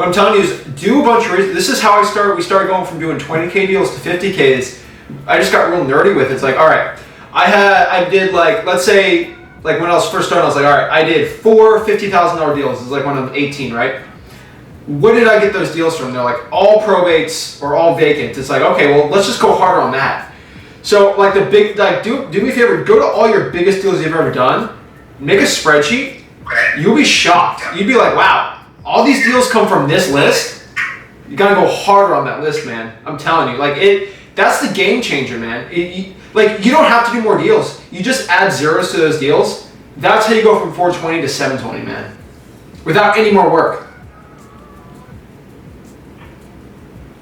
What I'm telling you is do a bunch of research. This is how I started. We started going from doing 20K deals to 50Ks. I just got real nerdy with it. It's like, all right, I did like, let's say, like when I was first starting, I was like, all right, I did 4 $50,000 deals. It's like when I'm 18, right? Where did I get those deals from? They're like all probates or all vacant. It's like, okay, well, let's just go harder on that. So like do me a favor, go to all your biggest deals you've ever done, make a spreadsheet. You'll be shocked. You'd be like, wow, all these deals come from this list. You gotta go harder on that list, man. I'm telling you, like that's the game changer, man. Like you don't have to do more deals. You just add zeros to those deals. That's how you go from 420 to 720, man, without any more work.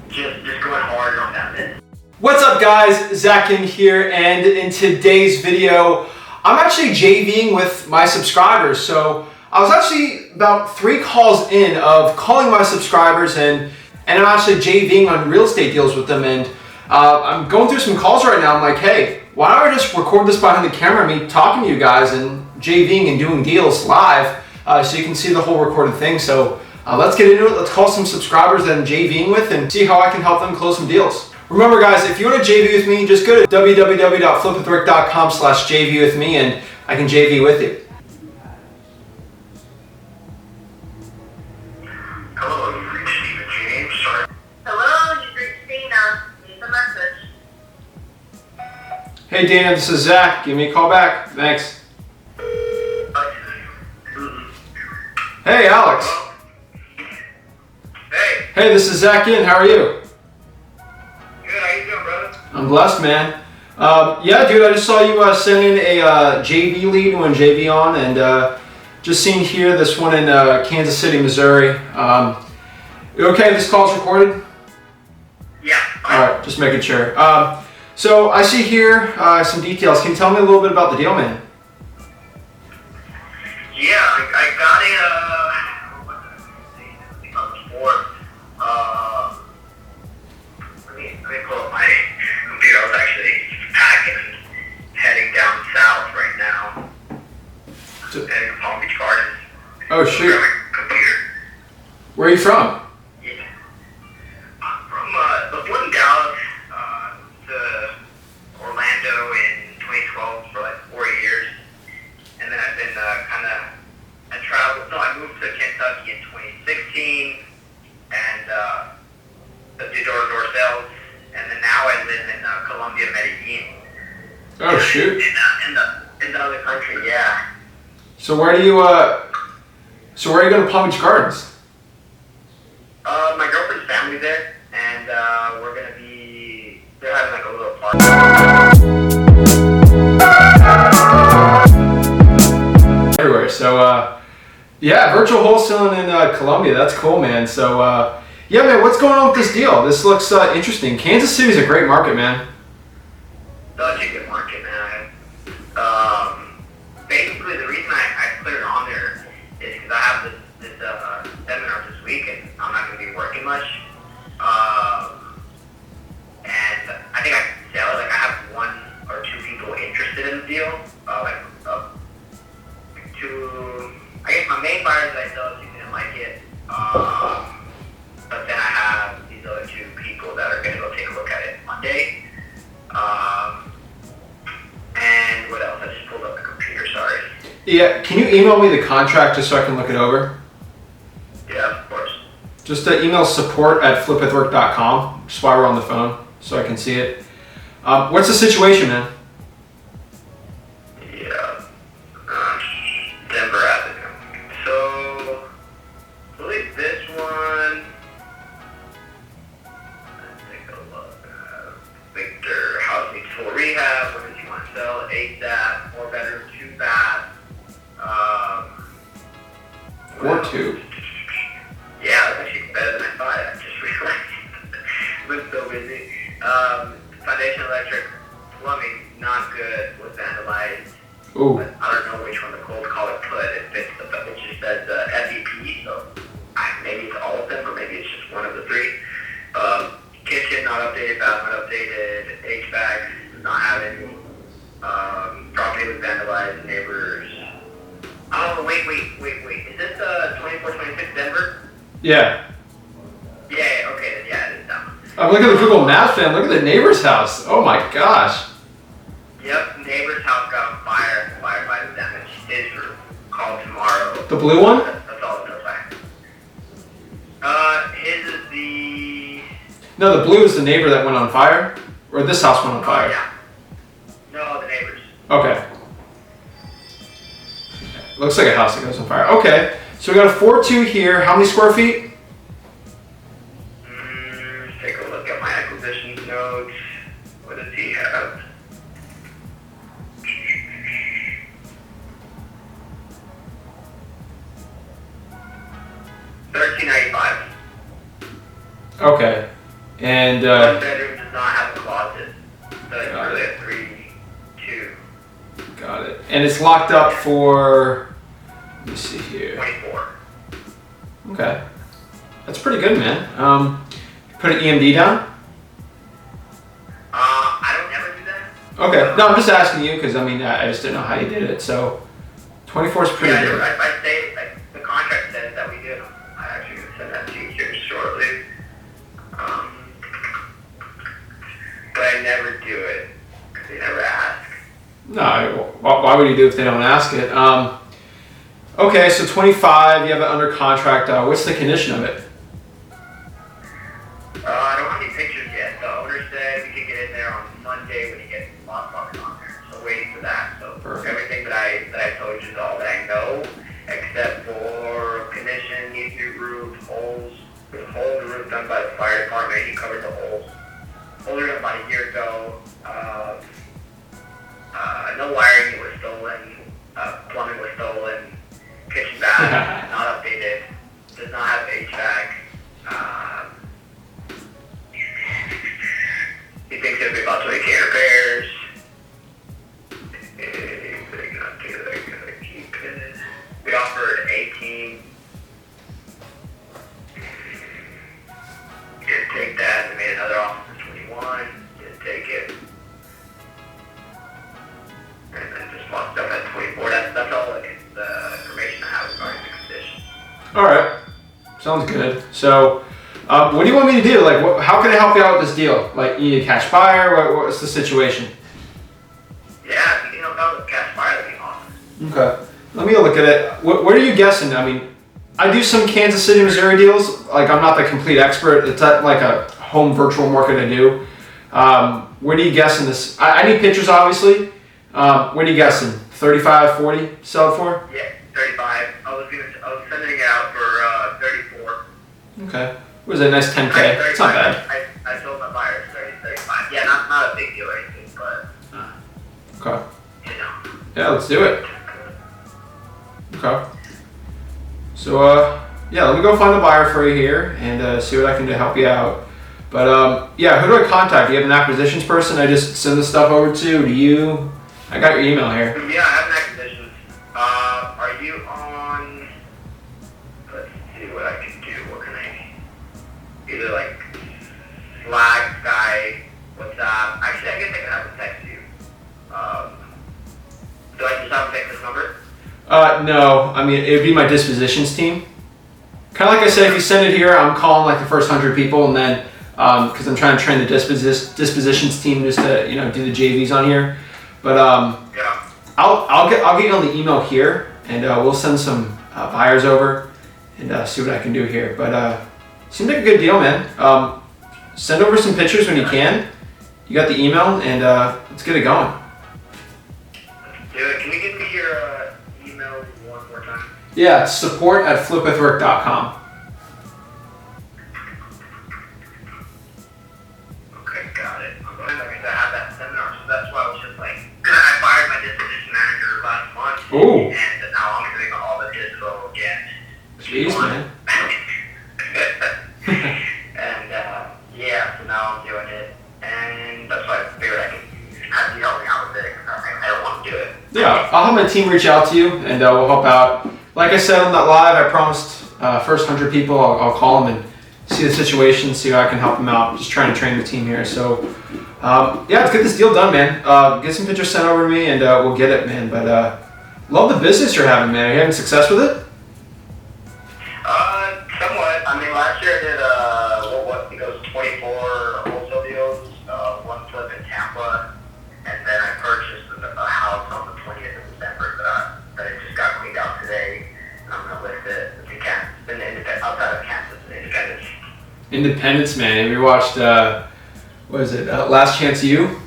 Just going harder on that list. What's up, guys? Zach in here, and in today's video, I'm actually JVing with my subscribers. So I was actually about 3 calls in of calling my subscribers, and I'm actually JVing on real estate deals with them. And I'm going through some calls right now. I'm like, hey, why don't I just record this behind the camera, me talking to you guys and JVing and doing deals live, so you can see the whole recorded thing. So let's get into it. Let's call some subscribers that I'm JVing with and see how I can help them close some deals. Remember, guys, if you want to JV with me, just go to www.flipwithrick.com/JV with me, and I can JV with you. Hello, you've reached Stephen James. Sorry. Hello, you've reached Dana. Leave a message. Hey, Dana, this is Zach. Give me a call back. Thanks. Hey, Alex. Hey, this is Zach in. How are you? Good, how you doing, brother? I'm blessed, man. Yeah, dude, I just saw you send in a JV lead when JV on, and just seen here this one in Kansas City, Missouri. You okay? This call's recorded? Yeah. All right, just making sure. So I see here some details. Can you tell me a little bit about the deal, man? Yeah, I got a, what did I say? I think on the 4th. Let me pull up my computer. I was actually packing and heading down south right now. Heading to Palm Beach Gardens. Oh, shoot. My computer. Where are you from? Yeah. From, born in Dallas, to Orlando in 2012 for like 4 years. And then I've been I moved to Kentucky in 2016 and did door-to-door sales. And then now I live in Colombia, Medellin. Oh, shoot. In the other country, yeah. So where are you going to Palm Beach Gardens? My girlfriend's family there, and they're having like a little party. Everywhere. So, yeah, virtual wholesaling in Colombia. That's cool, man. So, yeah, man, what's going on with this deal? This looks interesting. Kansas City's a great market, man. Such a good market, man. Basically, the reason I put it on there is because I have this seminar this week, and I'm not going to be working much. And I think I can sell it. Like, I have 1 or 2 people interested in the deal. I guess my main buyers that I sell it to didn't like it. But then I have these other 2 people that are going to go take a look at it Monday. And what else? I just pulled up the computer, sorry. Yeah, can you email me the contract just so I can look it over? Yeah, of course. Just email support@flipwithrick.com, just while we're on the phone, so I can see it. What's the situation, man? Yeah. Denver Avenue. So, I believe this one. Let's take a look. Victor House needs full rehab. What does he want to sell? 8-that, 4-bedroom, 2-bath. 4-2. Yeah, that's actually better than I thought. I just realized. Been so busy. Foundation electric, plumbing, not good. Was vandalized. Ooh. But I don't know which one the cold caller put. It just says FEP, so maybe it's all of them, or maybe it's just one of the 3. Kitchen not updated, bath not updated, HVAC does not have any. Property was vandalized, neighbors. Oh, wait. Is this 2426 Denver? Yeah. I'm looking at the Google Maps, fam. Look at the neighbor's house. Oh my gosh. Yep, neighbor's house got on fire. Firefighter damage. His roof. Call tomorrow. The blue one? That's all it knows. His is the. No, the blue is the neighbor that went on fire? Or this house went on fire? Yeah. No, the neighbors. Okay. Looks like a house that goes on fire. Okay. So we got a 4-2 here. How many square feet? Take a look at my acquisitions notes. What does he have? $1,395. Okay. And One bedroom does not have a closet. So it's really a 3-2. got it. And it's locked up for, let me see here. 24. Okay. That's pretty good, man. Put an EMD down? I don't ever do that. Okay. No, I'm just asking you because, I mean, I just didn't know how you did it. So 24 is pretty good. I say, like, the contract says that we do. I actually going to send that to you here shortly. But I never do it because they never ask. No, why would you do it if they don't ask it? Okay, so 25, you have it under contract. What's the condition of it? I don't have any pictures yet. The owner said we could get in there on Monday when he gets the lockbox on there. So waiting for that. So Perfect. everything that I told you is all that I know, except for condition, needs new roof, holes. The whole roof done by the fire department. He covered the holes. Holes were done about a year ago. No wiring was stolen. Plumbing was stolen. Kitchen bath not updated. Does not have HVAC. He thinks it'll be about 20K repairs. They're gonna keep it. We offered 18. Didn't take that. We made another offer for 21. Didn't take it. And then just locked up at 24. That's all the information I have regarding the condition. All right. Sounds good. So, what do you want me to do? Like, how can I help you out with this deal? Like, you need a cash buyer? What's the situation? Yeah, if you can help out with cash buyer, that'd be awesome. Okay. Let me look at it. What are you guessing? I mean, I do some Kansas City, Missouri deals. Like, I'm not the complete expert. It's not like a home virtual market I do. What are you guessing this? I need pictures, obviously. What are you guessing? 35, 40 sell it for? Yeah, 35. I was sending it out for 34. Okay. What is it? Nice 10K. It's not bad. I told my buyers 30, 35. Yeah, not a big deal or anything, but Okay. you know. Yeah, let's do it. Okay. So, yeah, let me go find the buyer for you here and see what I can do to help you out. But, yeah, who do I contact? Do you have an acquisitions person I just send this stuff over to? Do you? I got your email here. Yeah, I have an acquisition. Are you on? Let's see what I can do. What can I? Either like Slack, Skype, WhatsApp. Actually, I guess I can have them text you. Do I just have to text this number? No. I mean, it would be my dispositions team. Kind of like I said, if you send it here, I'm calling like the first 100 people, and then because I'm trying to train the dispositions team just to do the JVs on here. But Yeah. I'll get you on the email here, and we'll send some buyers over and see what I can do here. But seems like a good deal, man. Send over some pictures when you can. You got the email, and let's get it going. Do it. Can you give me your email one more time? Yeah, support@flipwithrick.com. Okay, got it. I'm going to have that seminar, so that's why I was just like, I fired my disposition manager last month. Ooh. And now I'm doing all the dispo again. Jeez, man. And yeah, so now I'm doing it, and that's why I figured I could have you help me out with it, because I don't want to do it. Yeah, I'll have my team reach out to you, and we'll help out. Like I said on that live, I promised first 100 people I'll call them and see the situation, see how I can help them out. Just trying to train the team here. So, yeah, let's get this deal done, man. Get some pictures sent over to me, and we'll get it, man. But love the business you're having, man. Are you having success with it? Somewhat. I mean, last year I did, it goes 24 Independence, man. Have you watched, what is it, Last Chance U?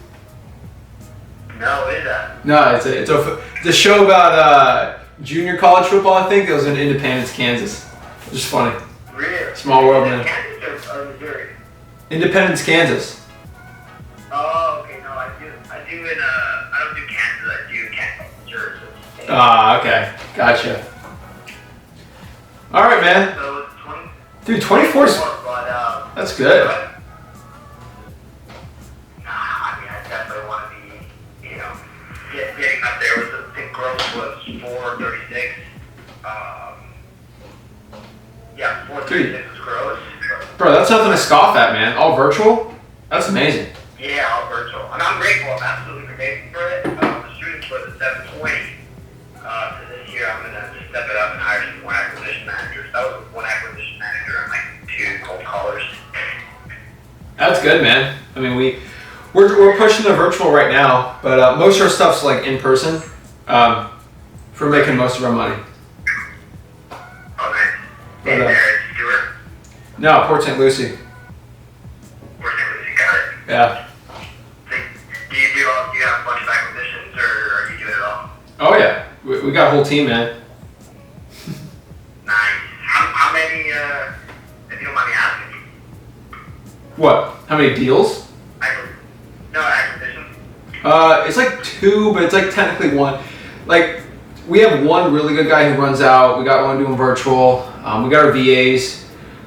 No, what is that? No, it's a show about junior college football, I think. It was in Independence, Kansas. Just funny. Really? Small world, man. Kansas or Missouri? Independence, Kansas. Oh, okay. No, I do in I don't do Kansas. I do Kansas, Missouri. Ah, okay. Gotcha. All right, man. So it's 20. Dude, 24 's... But That's good. Nah, I mean, I definitely want to be, getting up there with the gross was 436. Yeah, 436 was gross. Bro, that's nothing to scoff at, man. All virtual? That's amazing. Yeah, all virtual. And I'm grateful. I'm absolutely grateful for it. The students was at 720. So this year I'm going to step it up and hire some more acquisition managers. That was one acquisition manager and like 2 cold callers. That's good, man. I mean, we're pushing the virtual right now, but most of our stuff's like in person. For making most of our money. Oh, nice. But, And there, Stuart. No, Port St. Lucie. We're Lucy, got it. Yeah. So, do you have a bunch of acquisitions, or are you doing it all? Oh yeah, we got a whole team, man. Nice. How many, if you don't mind me asking? What? How many deals? No, acquisitions. It's like 2, but it's like technically 1. Like, we have one really good guy who runs out. We got one doing virtual. We got our VAs.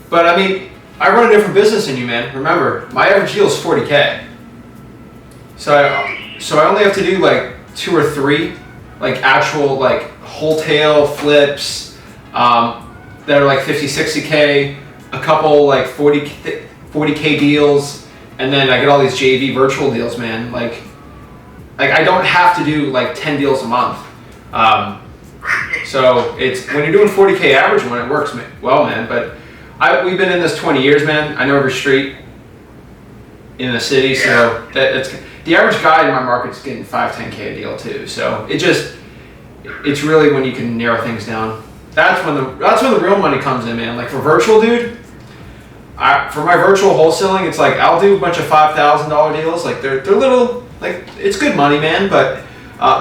But I mean, I run a different business than you, man. Remember, my average deal is 40K. So I only have to do like 2 or 3, like actual like wholesale flips that are like 50, 60K, a couple like 40K deals, and then I get all these JV virtual deals, man. Like I don't have to do like 10 deals a month. So it's when you're doing 40K average one, it works well, man. But we've been in this 20 years, man. I know every street in the city, so it's the average guy in my market's getting 5, 10K a deal too. So it's really when you can narrow things down. That's when the real money comes in, man. Like for virtual, dude. For my virtual wholesaling, it's like I'll do a bunch of $5,000 deals. Like they're little, like it's good money, man. But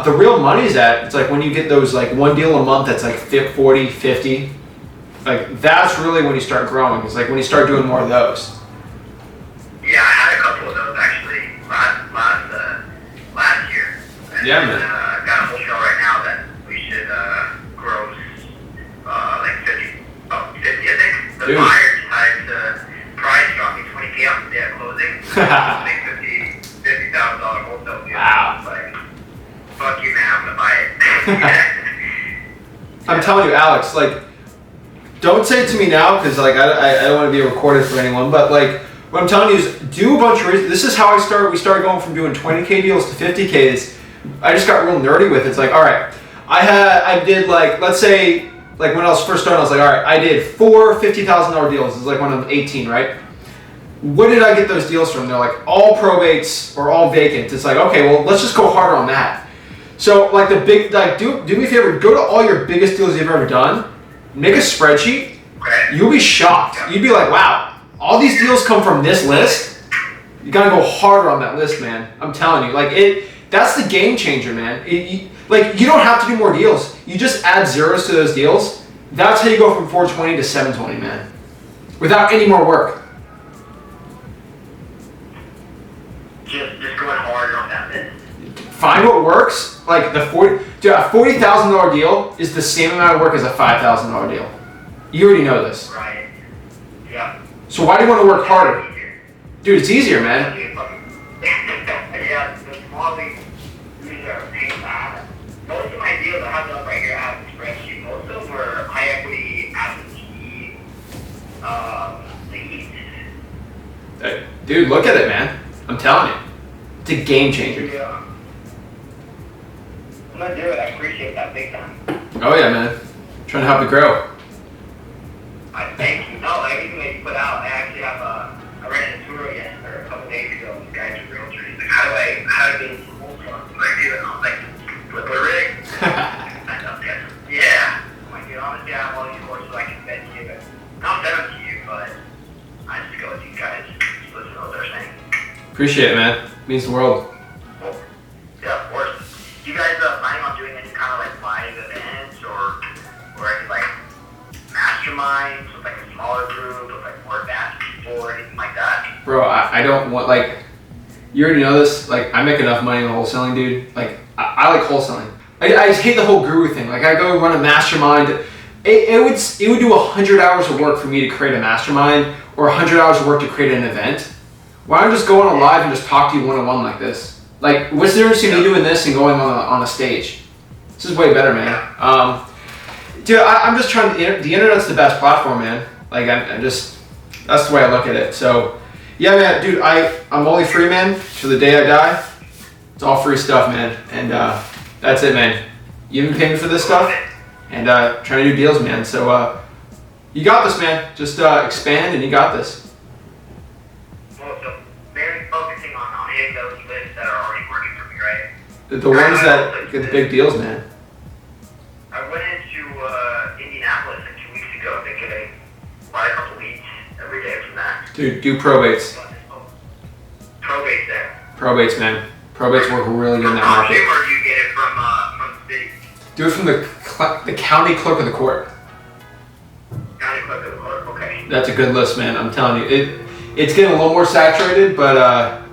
the real money's it's like when you get those like one deal a month that's like 40, 50. Like that's really when you start growing. It's like when you start doing more of those. Yeah, I had a couple of those actually last year. And Yeah, man. Got a wholesale right now that we should gross like 50, I think. The Dude. buyer decided to price drop me 20K off the day of closing. Make $50,000 wholesale deal. Wow. It's like, fuck you, man, I'm gonna buy it. I'm telling you, Alex. Like, don't say it to me now because like I don't want to be recorded for anyone. But like, what I'm telling you is do a bunch of research. This is how I started. We started going from doing 20K deals to 50Ks. I just got real nerdy with it. It's like, all right, I did like, let's say, like when I was first starting, I was like, all right, I did 4 $50,000 deals. It's like when I'm 18, right? Where did I get those deals from? They're like all probates or all vacant. It's like, okay, well, let's just go harder on that. So like do me a favor, go to all your biggest deals you've ever done, make a spreadsheet. Okay. You'll be shocked. You'd be like, wow, all these deals come from this list. You gotta go harder on that list, man. I'm telling you, like that's the game changer, man. Like you don't have to do more deals. You just add zeros to those deals. That's how you go from 420 to 720, man. Without any more work. Just going harder on that list. Find what works. Like a $40,000 deal is the same amount of work as a $5,000 deal. You already know this. Right. Yeah. So why do you want to work harder? Dude, it's easier, man. Yeah, the small leagues are a pain to have. Most of my deals I have them right here. I have the spreadsheet. Most of them were high equity, absentee, leads. Dude, look at it, man. I'm telling you. It's a game changer. Yeah. I'm gonna do it. I appreciate that big time. Oh yeah, man. Trying to help you grow. I thank you. No, everything that you put out. I actually have I ran into Turo a couple days ago. This guy's a realtor. He's like, how do I get into wholesale? I'm like, dude, and I was like, flip a rig. I know, yeah. I'm like, dude, honestly, I have all these courses I can send to you, but I'll send them to you, but I just go Appreciate it, man. Means the world. Well, yeah, of course. You guys planning on doing any kind of like live events or any like masterminds with like a smaller group with like more advanced people or anything like that? Bro, I don't want, like, you already know this, like, I make enough money in wholesaling, dude. Like, I like wholesaling. I just hate the whole guru thing. Like, I go run a mastermind. It would do 100 hours of work for me to create a mastermind or 100 hours of work to create an event. Why don't I just go on a live and just talk to you one-on-one like this? Like, what's the difference between me doing this and going on a stage? This is way better, man. Dude, I'm just trying to, the internet's the best platform, man. Like, I'm just, that's the way I look at it. So, yeah, man, dude, I'm only free, man, till the day I die. It's all free stuff, man. And that's it, man. You haven't paid me for this stuff. And trying to do deals, man. So, you got this, man. Just expand and you got this. Well, so very focusing on hitting those lists that are already working for me, right? The ones that get the big deals, man. I went into Indianapolis like 2 weeks ago. They get quite a couple leads every day from that. Dude, do probates. Probates there. Probates, man. Probates work really good in that market. Or do you get it from the city? Do it from the county clerk of the court. County clerk of the court. Okay. That's a good list, man. I'm telling you, it's getting a little more saturated, but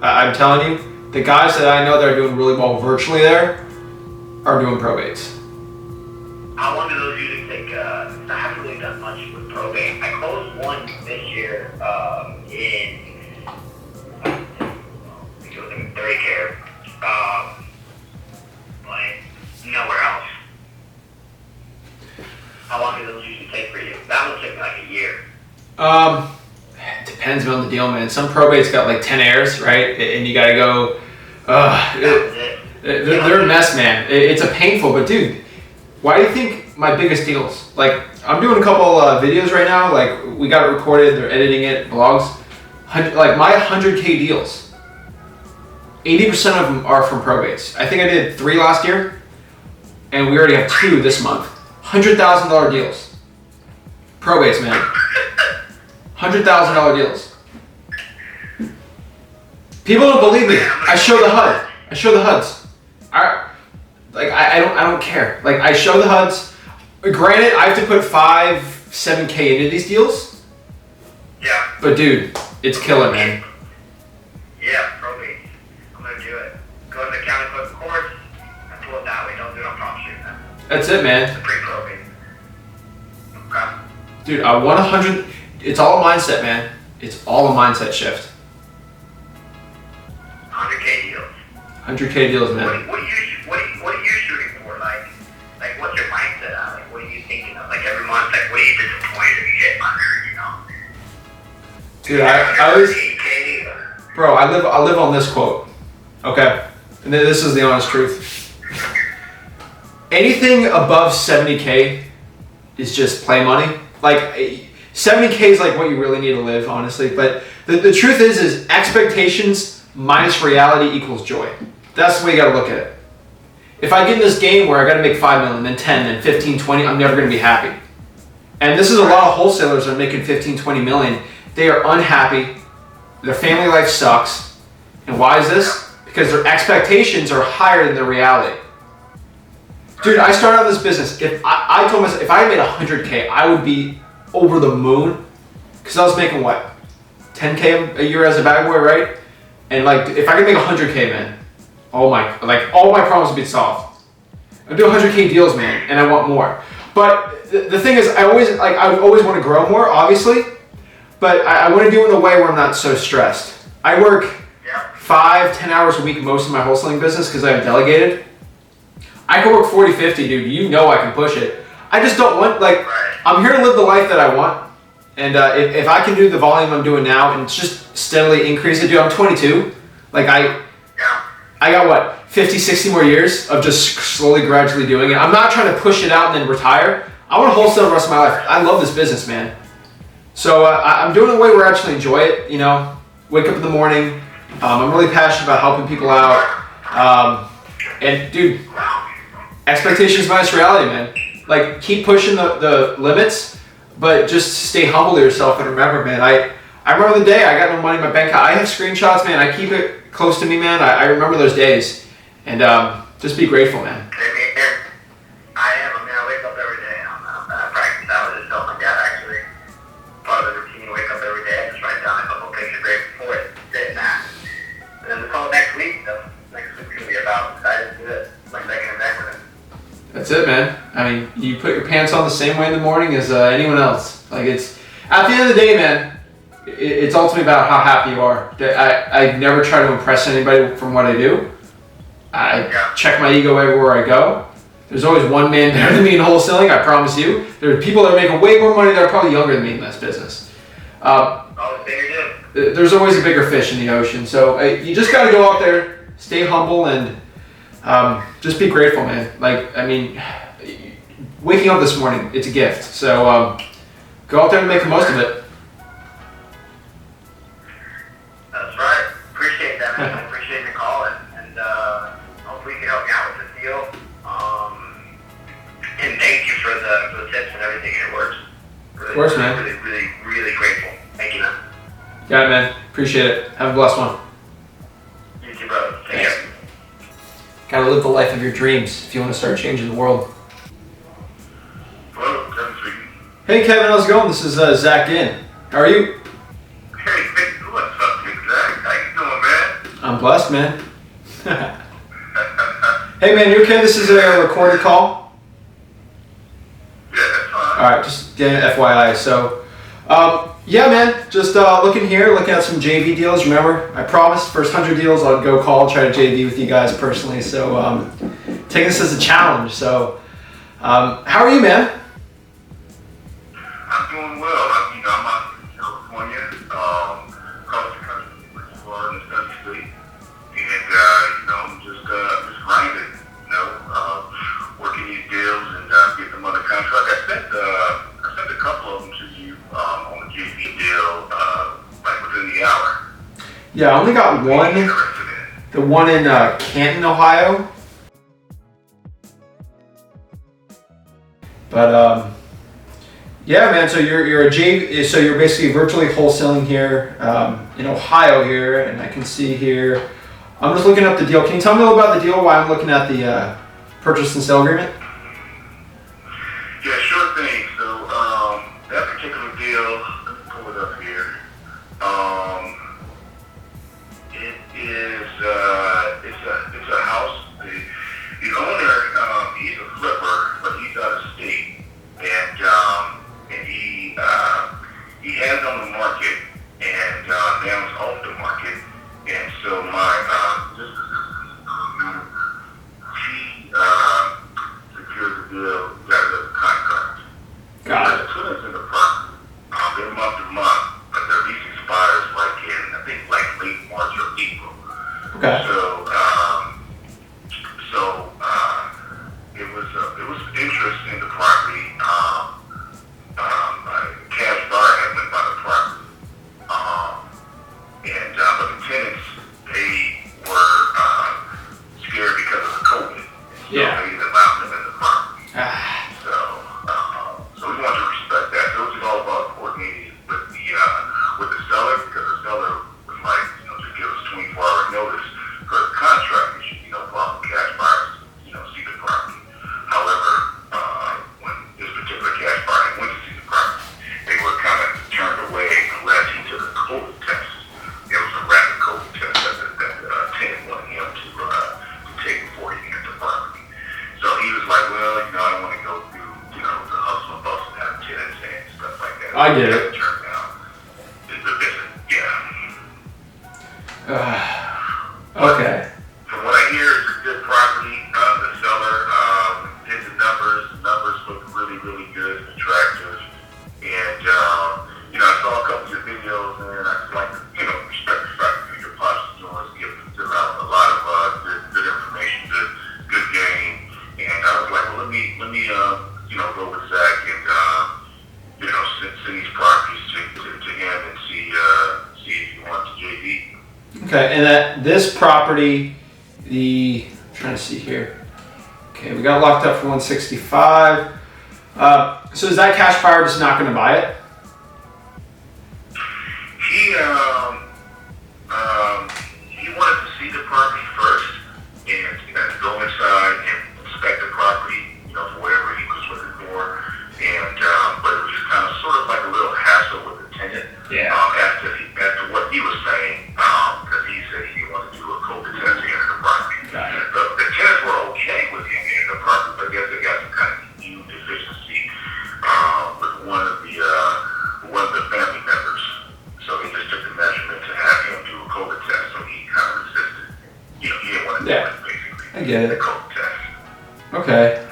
I'm telling you, the guys that I know that are doing really well virtually there are doing probates. How long do those usually take? I haven't really done much with probate. I closed one this year in I think it was like 30 care, but nowhere else. How long do those usually take for you? That one took me like a year. It depends on the deal, man. Some probates got like 10 heirs, right? And you gotta go. They're a mess, man. It's a painful, but dude, why do you think my biggest deals? Like, I'm doing a couple videos right now. Like, we got it recorded. They're editing it, vlogs. Like my 100K deals, 80% of them are from probates. I think I did 3 last year, and we already have 2 this month. $100,000 deals. Probates, man. $100,000 deals. People don't believe me. I show the HUD. I show the HUDs. I don't care. Like, I show the HUDs. Granted, I have to put 7K into these deals. Yeah. But dude, it's killing, man. Yeah, probate. I'm gonna do it. Go to the county clerk court and pull it that way. Don't do it on prop street, man. That's it, man. It's pre-probate. Okay. Dude, I want 100. It's all a mindset, man. It's all a mindset shift. 100K deals. 100K deals, man. What are you shooting for? Like what's your mindset at? Like, what are you thinking of? Like, every month, like, what are you disappointed if you hit under, you know? Dude, I always, 8K or... bro, I live on this quote. Okay, and this is the honest truth. Anything above 70K is just play money. Like, 70K is like what you really need to live, honestly. But the truth is expectations minus reality equals joy. That's the way you gotta look at it. If I get in this game where I gotta make 5 million, then 10, then 15, 20, I'm never gonna be happy. And this is a lot of wholesalers that are making 15, 20 million. They are unhappy. Their family life sucks. And why is this? Because their expectations are higher than their reality. Dude, I started out this business. If I told myself, if I made 100K, I would be over the moon. Because I was making what? 10K a year as a bag boy, right? And like, if I could make 100K, man, all my problems would be solved. I do 100K deals, man, and I want more. But the thing is, I always want to grow more, obviously. But I want to do it in a way where I'm not so stressed. I work 5-10 hours a week most of my wholesaling business because I have delegated. I can work 40, 50, dude. You know I can push it. I just don't want, like, I'm here to live the life that I want. And if I can do the volume I'm doing now and just steadily increase it, dude, I'm 22. Like, I got what, 50, 60 more years of just slowly, gradually doing it. I'm not trying to push it out and then retire. I want to wholesale the rest of my life. I love this business, man. So I'm doing it in a way where I actually enjoy it, you know. Wake up in the morning. I'm really passionate about helping people out. And dude, expectations minus reality, man. Like, keep pushing the limits, but just stay humble to yourself and remember, man, I remember the day I got no money in my bank account. I have screenshots, man. I keep it close to me, man. I remember those days, and just be grateful, man. Same here. I am. I mean, I wake up every day. I practice out with myself. My dad actually part of the routine. Wake up every day. I just write down a couple of things you're grateful for it. Sit and that. And then we call it next week. So next week's gonna be about excited to do it. Like second and back with it. That's it, man. I mean, you put your pants on the same way in the morning as anyone else. Like, it's at the end of the day, man. It's ultimately about how happy you are. I never try to impress anybody from what I do. I check my ego everywhere I go. There's always one man better than me in wholesaling, I promise you. There are people that are making way more money that are probably younger than me in this business. There's always a bigger fish in the ocean. So you just got to go out there, stay humble, and just be grateful, man. Like, I mean, waking up this morning, it's a gift. So go out there and make the most of it. That's right. Appreciate that, man. I appreciate the call, and hopefully you can help me out with this deal. And thank you for the tips and everything. It works. Really, Of course, man. Really grateful. Thank you, man. Got it, man. Appreciate it. Have a blessed one. You too, brother. Take care. Gotta live the life of your dreams if you want to start changing the world. Hello, Kevin speaking. Hey, Kevin, how's it going? This is Zach Ginn. How are you? Hey, what's up, Big Zach? How you doing, man? I'm blessed, man. Hey, man, you okay? This is a recorded call. Yeah, that's fine. All right, just FYI. So, yeah, man, just looking at some JV deals. Remember, I promised first 100 deals I'd go call, try to JV with you guys personally. So, taking this as a challenge. So, how are you, man? I'm doing well. I'm out in California, across the country, which is in the Sunny State, and I'm just grinding, working these deals and getting them under contract. I sent a couple of them to you on the JV deal, like within the hour. Yeah, I only got one. The one in Canton, Ohio. But yeah, man. So you're a JV. So you're basically virtually wholesaling here in Ohio here, and I can see here. I'm just looking up the deal. Can you tell me a little about the deal? Why I'm looking at the purchase and sale agreement? Yeah, sure thing. So that particular deal, let me pull it up here. It's a house. The owner, he's a flipper, but he's out of state, and he has it on the market, and now it's off the market, and so he secured the deal, got it as a contract. Got it. The tenants in the property, they're month to month, but their lease expires like late March or April. Okay. It was interest in the property. Cash buyer had went by the property, but the tenants, they were scared because of the COVID. Yeah. So they allowed them in the property. Ah. So we want to respect that. So it was all about coordinating with the seller, because the seller was like, just give us 24-hour notice for the contract. It should be no problem. Cash buyers, see the property. However, when this particular cash buyer went to see the property, they were kind of turned away unless he took a COVID test. There was a rapid COVID test that tenant wanted him to take before he entered the property. So he was like, well, I don't want to go through, the hustle and bustle and have tenants and stuff like that. I get it. Turned out. Okay. From what I hear, it's a good property. The seller did the numbers. The numbers look really, really good and attractive. And, I saw a couple of your videos, and I just like to, respect the fact that your podcasters give out a lot of good information, good game. And I was like, well, let me go with Zach and, send these properties to him and see if he wants to JV. Okay, and that this property, I'm trying to see here. Okay, we got locked up for 165. So is that cash buyer just not going to buy it? He wanted to I get the it. code test. Okay.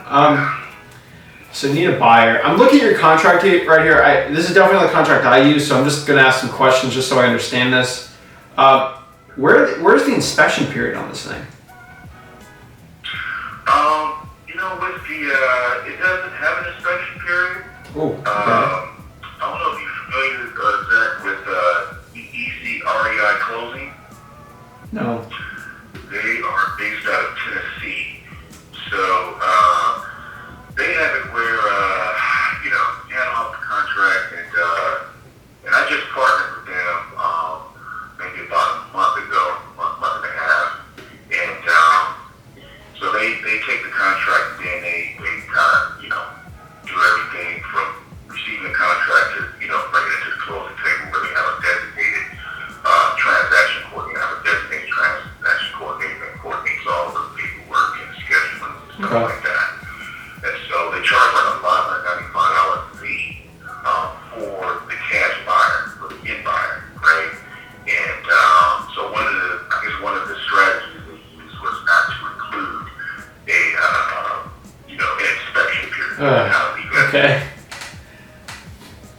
So you need a buyer. I'm looking at your contract right here. This is definitely the contract I use, so I'm just gonna ask some questions just so I understand this. Where's the inspection period on this thing? With the, it doesn't have an inspection period. Oh, okay. I don't know if you're familiar, Zach, with ECREI closing. No. They are based out of Tennessee. So, they have it where, you hand off the contract and I just partnered with them, maybe about a month ago, month and a half. And, so they take the contract and then they kind of, do everything from receiving the contract to, bringing it to the closing table where they have a designated, transaction coordinator, have a designated transaction coordinator that coordinates all the paperwork and scheduling and stuff like that. And so they charge like a $595 fee for the cash buyer, for the in buyer, right? And so one of the strategies they used was not to include an inspection period. Okay.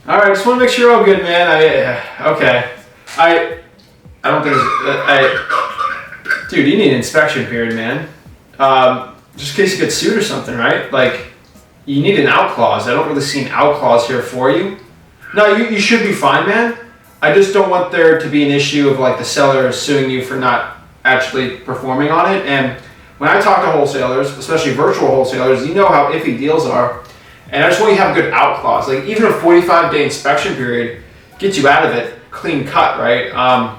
All right, just want to make sure you're all good, man. Okay. I don't think dude, you need an inspection period, man. Just in case you get sued or something, right? Like, you need an out clause. I don't really see an out clause here for you. No, you should be fine, man. I just don't want there to be an issue of like the seller suing you for not actually performing on it. And when I talk to wholesalers, especially virtual wholesalers, you know how iffy deals are. And I just want you to have a good out clause. Like even a 45-day inspection period gets you out of it clean cut, right? Yeah.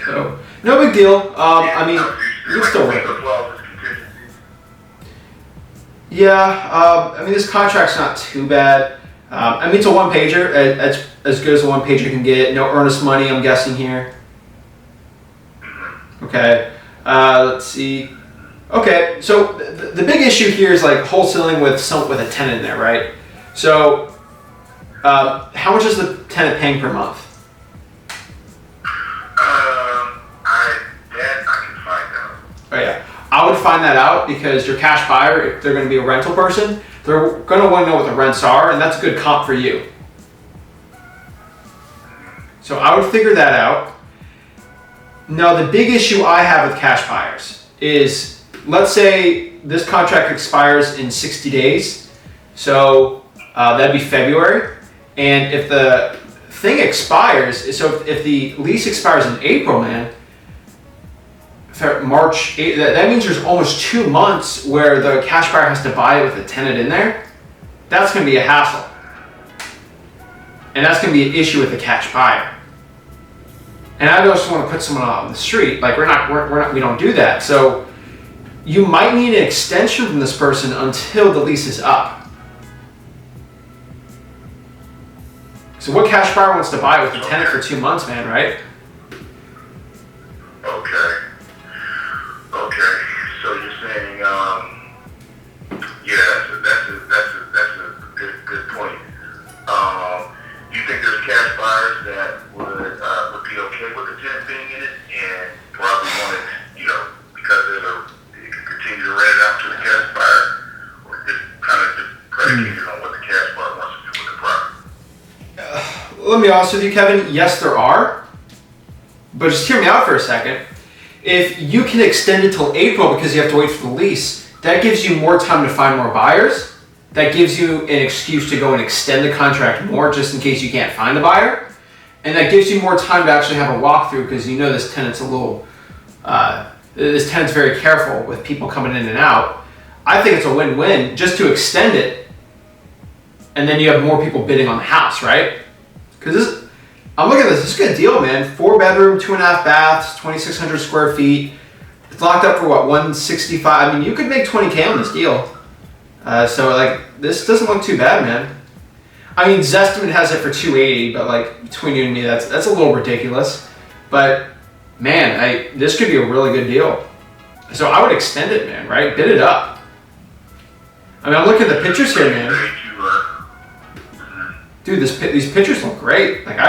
So no big deal. I mean, you can still work it. Yeah, I mean this contract's not too bad. I mean it's a one-pager. It's as good as a one-pager can get. No earnest money, I'm guessing here. Okay, let's see. Okay, so the big issue here is like wholesaling with a tenant in there, right? So, how much is the tenant paying per month? I can find out. Oh yeah, I would find that out because your cash buyer, if they're going to be a rental person, they're going to want to know what the rents are, and that's a good comp for you. So I would figure that out. Now, the big issue I have with cash buyers is, let's say this contract expires in 60 days. So that'd be February. And if the thing expires, so if the lease expires in April, man, March, that means there's almost 2 months where the cash buyer has to buy it with a tenant in there. That's going to be a hassle. And that's going to be an issue with the cash buyer. And I just want to put someone out on the street. Like we don't do that. So you might need an extension from this person until the lease is up. So what cash buyer wants to buy with the tenant for 2 months, man, right? Okay. So you're saying, that's a good point. Do you think there's cash buyers that would be okay with the tenant being in it and probably want it, because it can continue to rent it out to the cash buyer, or just kind of predicated on what the cash buyer wants to do with the property? Let me be honest with you, Kevin. Yes, there are. But just hear me out for a second. If you can extend it till April because you have to wait for the lease, that gives you more time to find more buyers. That gives you an excuse to go and extend the contract more just in case you can't find a buyer. And that gives you more time to actually have a walkthrough because this tenant's this tenant's very careful with people coming in and out. I think it's a win-win just to extend it, and then you have more people bidding on the house, right? Because I'm looking at this. This is a good deal, man. 4-bedroom, 2.5 baths, 2,600 square feet. It's locked up for what, 165? I mean, you could make 20K on this deal. So like, this doesn't look too bad, man. I mean, Zestimate has it for 280, but like between you and me, that's a little ridiculous. But man, this could be a really good deal. So I would extend it, man. Right? Bid it up. I mean, I'm looking at the pictures here, man. Dude, these pictures look great. Like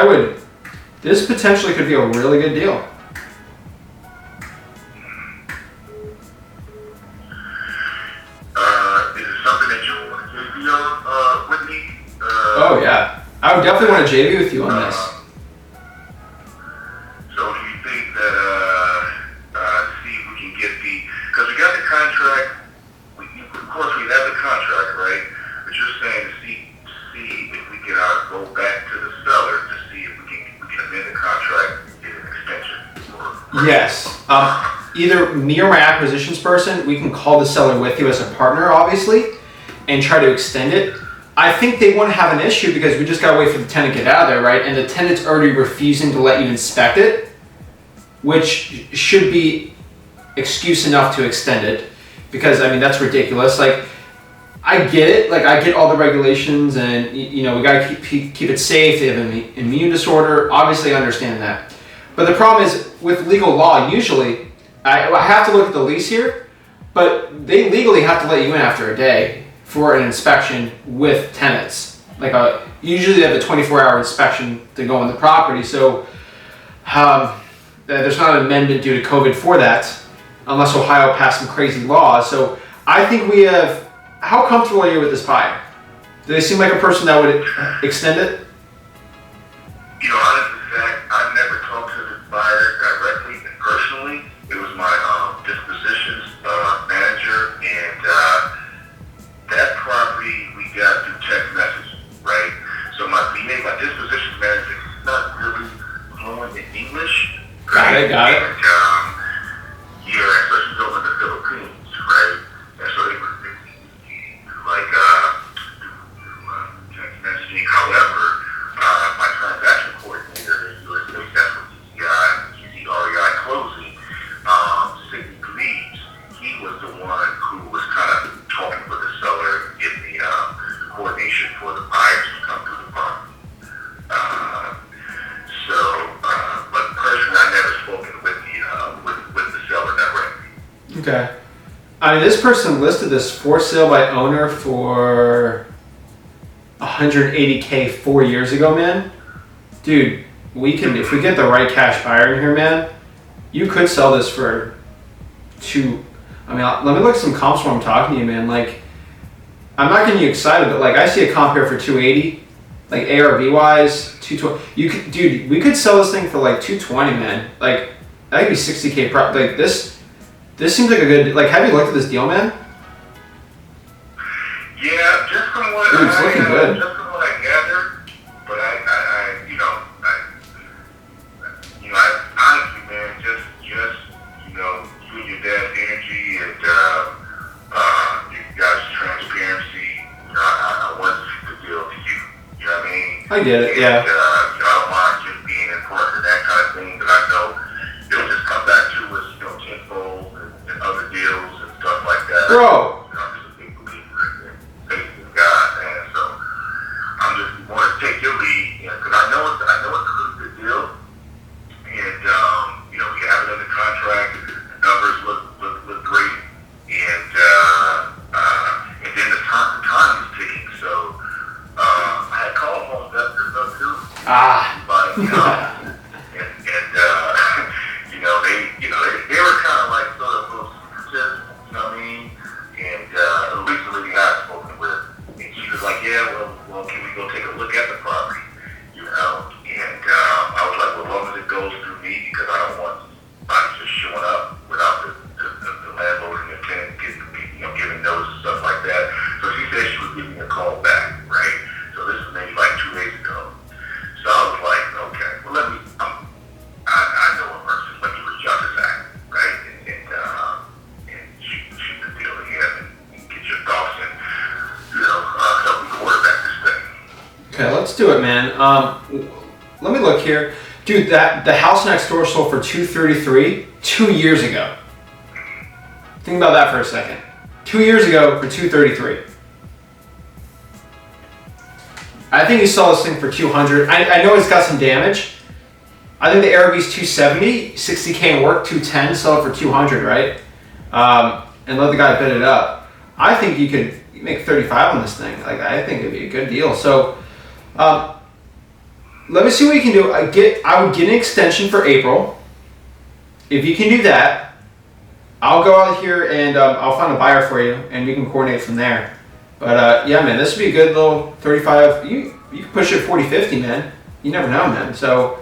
this potentially could be a really good deal. JV with you on this. So do you think that, see if we can get because we got the contract, of course we have the contract, right? But you're saying to see if we can go back to the seller to see if we can amend the contract and get an extension? Yes. Either me or my acquisitions person, we can call the seller with you as a partner, obviously, and try to extend it. I think they won't have an issue because we just gotta wait for the tenant to get out of there, right? And the tenant's already refusing to let you inspect it, which should be excuse enough to extend it. Because I mean, that's ridiculous. Like, I get it. Like, I get all the regulations, and we gotta keep it safe. They have an immune disorder. Obviously, I understand that. But the problem is with legal law. Usually, I have to look at the lease here, but they legally have to let you in after a day for an inspection with tenants. Like, usually they have a 24-hour inspection to go on the property. So there's not an amendment due to COVID for that, unless Ohio passed some crazy laws. So I think we have. How comfortable are you with this buyer? Do they seem like a person that would extend it? Honestly, Zach, I've never talked to the buyer directly and personally. It was my dispositions manager, and that property we got through text message, right? So my dispositions manager is not really fluent in English. Got it. And, so she's over in the Philippines, right? And so they were like text messaging. However, my transaction coordinator in U.S. that's what he's the REI closing, Sidney Gleaves, he was the one who was kind of talking with the seller, getting the coordination for the buyers to come through the property. But personally, I never spoken with the seller directly. Okay. I mean, this person listed this for sale by owner for $180K 4 years ago, man. Dude, if we get the right cash buyer in here, man, you could sell this for let me look at some comps while I'm talking to you, man. Like, I'm not getting you excited, but like, I see a comp here for 280, like ARV wise, 220. Dude, we could sell this thing for like 220, man. Like, that could be 60K like this seems like a good, like, have you looked at this deal, man? Yeah, just from what Dude, it's looking good. Just from what I gathered, but I honestly, man, just you and your dad's energy and you guys' transparency, I want the deal to you. You know what I mean? I get it, yeah. And, I don't mind just being in part of that kind of thing, but I know it'll just come back to us, tenfold and other deals and stuff like that. Bro. I'm just a big believer in faith in God, man. So I'm just want to take your lead, because I know it's a really good deal, and we have it under contract. The numbers look great, and then the time is ticking. So I had called home investors up too. But they were kind of like sort of a little secretive, you know what I mean? And recently I had spoken with, and she was like, yeah, well, can we go take a look at the property, And I was like, well, as long as it goes through me, because I don't want somebody just showing up without the landlord and the tenant giving notice and stuff like that. So she said she would give me a call back, right? So this was maybe like 2 days ago. So I was like, okay, well, I know a person. Let me reach out to Zach, right? And shoot the deal to him and get your thoughts and, help me quarterback this thing. Okay, let's do it, man. Let me look here. Dude, the house next door sold for $233 2 years ago. Think about that for a second. 2 years ago for $233. I think you saw this thing for $200. I know it's got some damage. I think the ARV's $270, $60K in work, $210, sell it for $200, right? And let the guy bid it up. I think you could make $35 on this thing. Like, I think it'd be a good deal. So, let me see what you can do. I would get an extension for April. If you can do that, I'll go out here and I'll find a buyer for you, and we can coordinate from there. But yeah, man, this would be a good little 35. You can push it 40, 50, man. you never know, man. So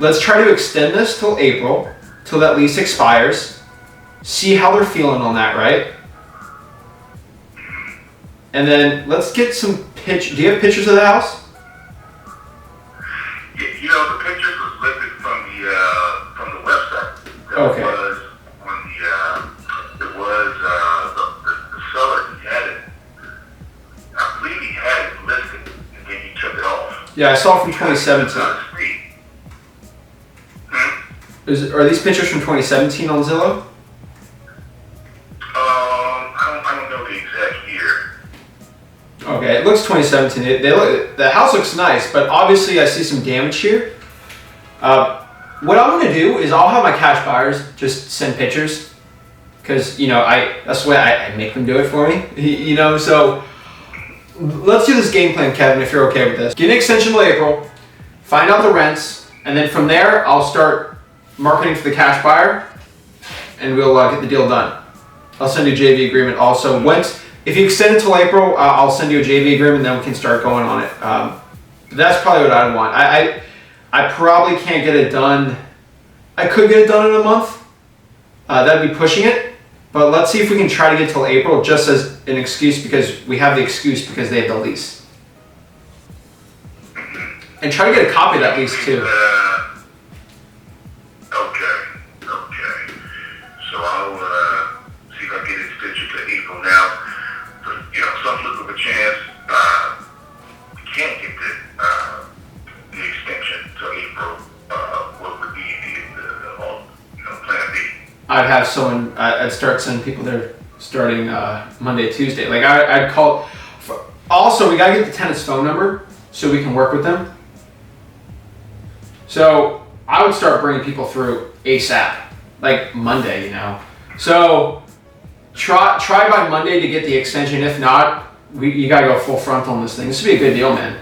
let's try to extend this till April, till that lease expires. See how they're feeling on that, right? And then let's get some do you have pictures of the house? You know, the pictures was lifted from the website. That Okay. was on the seller. He had it. I believe he had it listed, and then he took it off. Yeah, I saw it from 2017. Are these pictures from 2017 on Zillow? I don't know the exact year. Okay, it looks 2017. The house looks nice, but obviously I see some damage here. What I'm gonna do is I'll have my cash buyers just send pictures, because that's the way I make them do it for me. So let's do this game plan, Kevin, if you're okay with this. Get an extension till April, find out the rents, and then from there I'll start marketing for the cash buyer, and we'll get the deal done. I'll send you a JV agreement also. If you extend it till April, I'll send you a JV agreement, then we can start going on it. That's probably what I'd want. I probably can't get it done. I could get it done in a month. That'd be pushing it. But let's see if we can try to get till April, just as an excuse, because we have the excuse because they have the lease. And try to get a copy of that lease too. Okay. So I'll see if I can get it stitched to April now. But, some flip of a chance, we can't get the extension to April. What would be the plan B? I'd have I'd start sending people there starting Monday, Tuesday. Like I'd call. Also, we gotta get the tenant's phone number so we can work with them. So I would start bringing people through ASAP, like Monday, So try by Monday to get the extension. If not, you gotta go full front on this thing. This would be a good deal, man.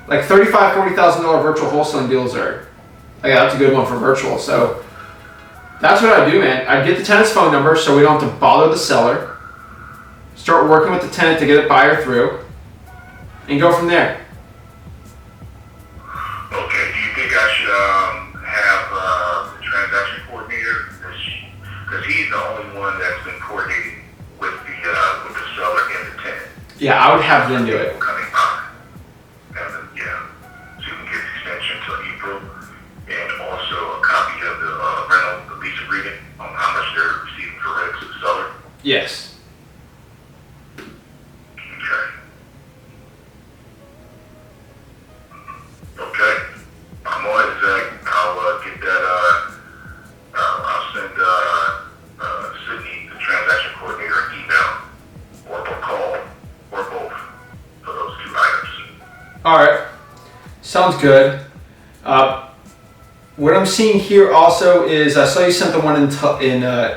Like $35,000-$40,000 virtual wholesaling deals that's a good one for virtual. So that's what I do, man. I get the tenant's phone number so we don't have to bother the seller. Start working with the tenant to get a buyer through, and go from there. Okay, do you think I should have the transaction coordinator? Because he's the only one that's been coordinating with the seller and the tenant. Yeah, I would have them do it. Coming by. And then, so you can get the extension till April, and also a copy of the the lease agreement on how much they're receiving for rent to the seller. Yes. Okay. I'm on it, Zach. I'll get that. I'll send Sydney, the transaction coordinator, an email or a call or both for those two items. All right. Sounds good. What I'm seeing here also is I saw you sent the one in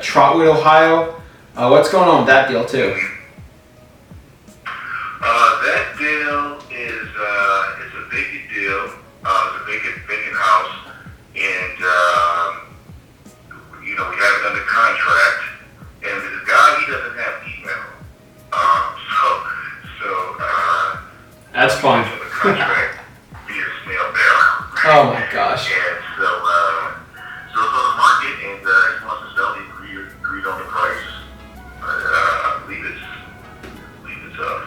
Trotwood, Ohio. What's going on with that deal too? That deal is it's a vacant deal. It's a vacant house, and we have it under contract. And the guy, he doesn't have email, so That's fun. The contract via snail mail. Oh my gosh. And so it's on the market, and he wants to sell. He agreed on the price. I believe it's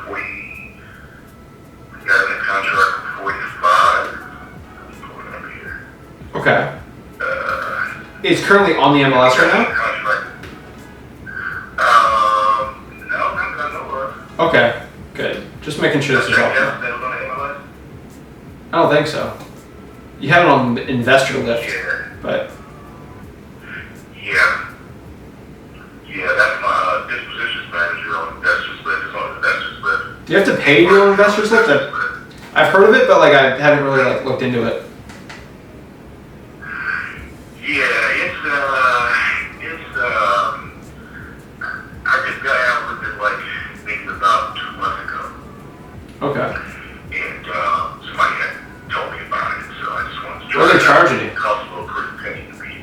40. We got it in contract for 45. Pulling up here. Okay. It's currently on the MLS right now? Contract. No, not that I know of. Okay, good. Just making sure this is all. That was on the MLS? I don't think so. You have it on Investor Lift, Yeah. but Yeah, that's my dispositions manager on Investors List. It's on Investors List. do you have to pay to do on Investors Lift? I've heard of it, but I haven't really looked into it. Yeah, it's I just got out with it maybe about 2 months ago, Okay. and somebody had told me about it, so I just wanted to try. What are they charging you? It costs a little pretty penny to me,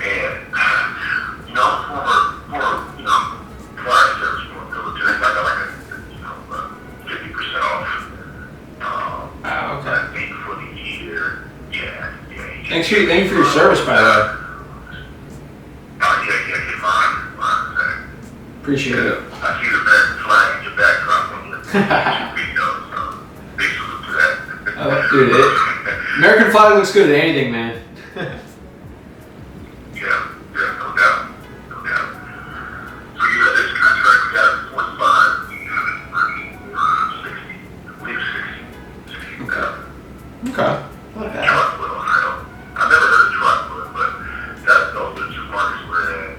and I'm prior service for military. I got 50% off. Thank you for your service, by the way. You're fine. Appreciate it. I see the American flag in your background when you're so big salute to that. Dude, American flag looks good at anything, man. Yeah, no doubt. So yeah, this contract we got 45, we got it for 60, I believe 60. Okay. Not bad. Truckwood, Ohio. I've never heard of Truckwood, but those are two markets where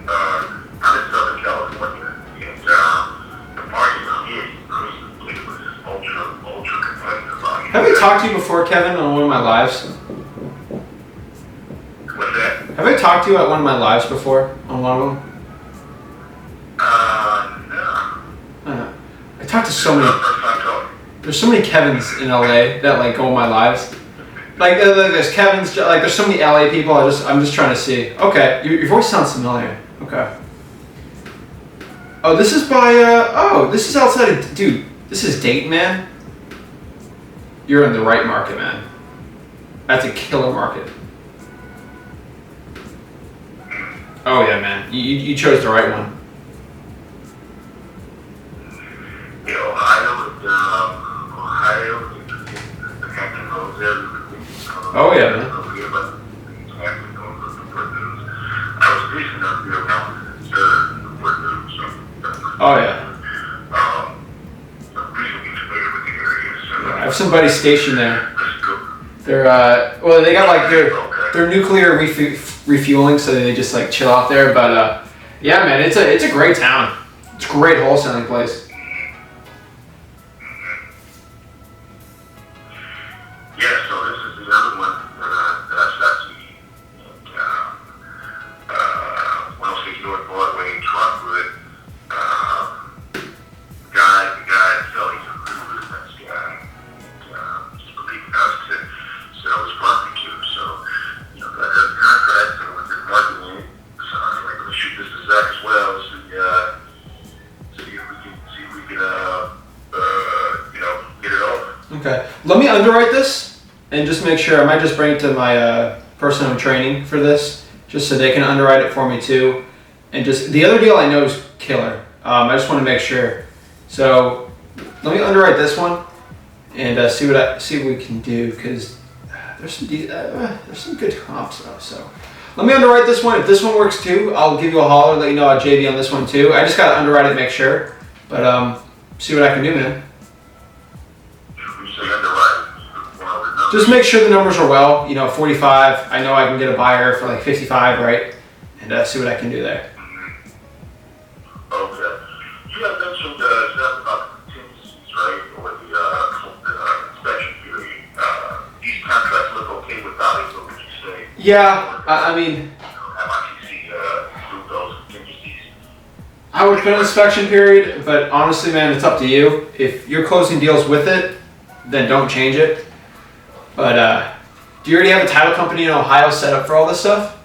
I'm in Southern California, and the market out here is crazy. It's ultra competitive out here. Have I talked to you before, Kevin, on one of my lives? What's that? Have I talked to you at one of my lives before, on one of them? No. I talked to so many. First time talking. There's so many Kevins in LA that like go on my lives. Like there's Kevins, like there's so many LA people. I'm just trying to see. Okay, your voice sounds familiar. Okay. Oh, this is by this is outside of, dude. This is Dayton, man. You're in the right market, man. That's a killer market. Oh yeah, man. You chose the right one. Yeah, Ohio, the Hampton Roads area. Oh yeah, man. I was recent up there around Newport News, so Oh yeah. I'm reasonably familiar with the area. So I have somebody stationed there. let's go. They're well, they got like they're nuclear refueling, so they just like chill out there. But yeah, man, it's a great town. It's a great wholesaling place. Yeah, so this is the other one that I shot to you. And 106 North Broadway, Trotwood. The guy, felt he's a really nice guy. Just believing us to sell his property to. So, got a contract and was in marketing. So I was like, let's shoot this to Zach as well. See if we can get it over. Okay, let me underwrite this and just make sure. I might just bring it to my person in training for this, just so they can underwrite it for me too. And just the other deal I know is killer. I just want to make sure. So let me underwrite this one and see what we can do, because there's some good comps though. So let me underwrite this one. If this one works too, I'll give you a holler, let you know I'll JV on this one too. I just gotta underwrite it and make sure. But see what I can do, man. Just make sure the numbers are well. 45. I know I can get a buyer for like 55, right? And see what I can do there. Okay. You have mentioned stuff about contingencies, right? Or the inspection period. These contracts look okay without it, what would you say? Yeah, I mean, MITC through those contingencies. I would put an inspection period, but honestly, man, it's up to you. If you're closing deals with it, then don't change it. But do you already have a title company in Ohio set up for all this stuff?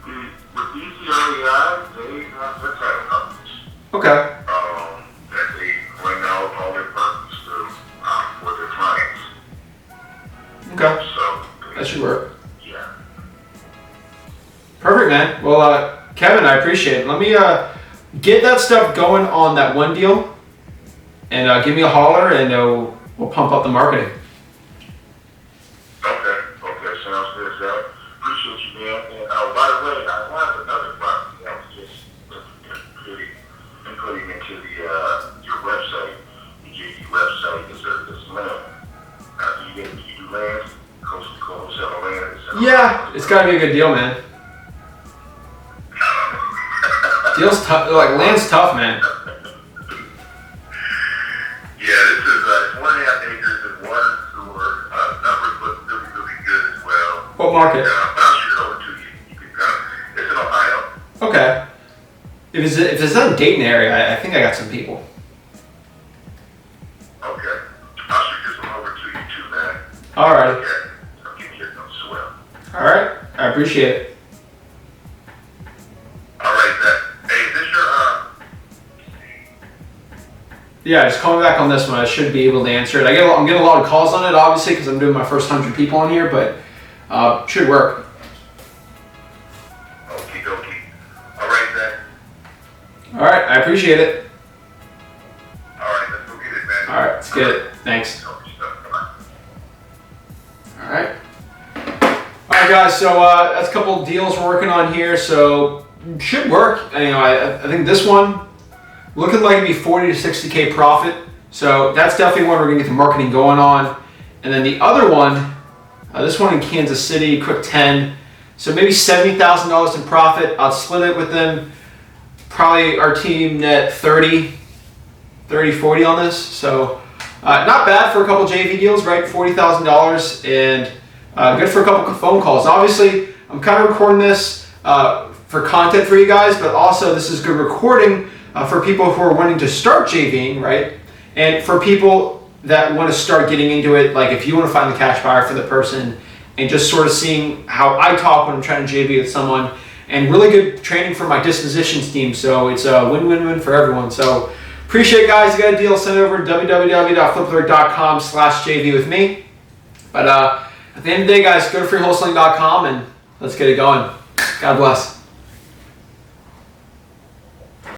With ECREI, they have their title companies. Okay. That they bring out all their partners for their clients. Okay. So That should work. yeah. Perfect, man. Well, Kevin, I appreciate it. Let me get that stuff going on that one deal, and give me a holler, and we'll pump up the marketing. Okay, sounds good, Zach. Appreciate you, man. And by the way, I have another property I was just inputting into your website, the JD website. It's land. Do you do land? Wholesale land? Yeah, it's gotta be a good deal, man. Deal's tough. Like land's tough, man. Yeah, this is 1.5 acres and water and sewer. Numbers look really good as well. What market? But I'll shoot it over to you. You can come. It's in Ohio. Okay. If it's in the Dayton area, I think I got some people. Okay. I'll shoot this one over to you too, man. Alright. Okay. I'll give you a note as well. Alright. I appreciate it. All right, Zach. Hey, is this your Yeah, just call me back on this one. I should be able to answer it. I'm getting a lot of calls on it, obviously, because I'm doing my first 100 people on here. But Should work. Okie dokie. All right, Zach. All right, I appreciate it. All right, let's go get it, man. All right, let's get it. Thanks. Help your stuff. Come on. All right. All right, guys. So that's a couple of deals we're working on here. So should work. I think this one looking like it'd be 40 to 60K profit. So that's definitely one we're gonna get the marketing going on. And then the other one, this one in Kansas City, quick 10. So maybe $70,000 in profit. I'll split it with them. Probably our team net 30, 40 on this. So not bad for a couple JV deals, right? $40,000 and good for a couple phone calls. Obviously, I'm kind of recording this for content for you guys, but also this is good recording for people who are wanting to start JVing, right? And for people that want to start getting into it, like if you want to find the cash buyer for the person and just sort of seeing how I talk when I'm trying to JV with someone, and really good training for my dispositions team. So it's a win-win-win for everyone. So appreciate it, guys. You got a deal, send it over to www.flipalert.com/JV with me. But at the end of the day, guys, go to freewholesaling.com and let's get it going. God bless.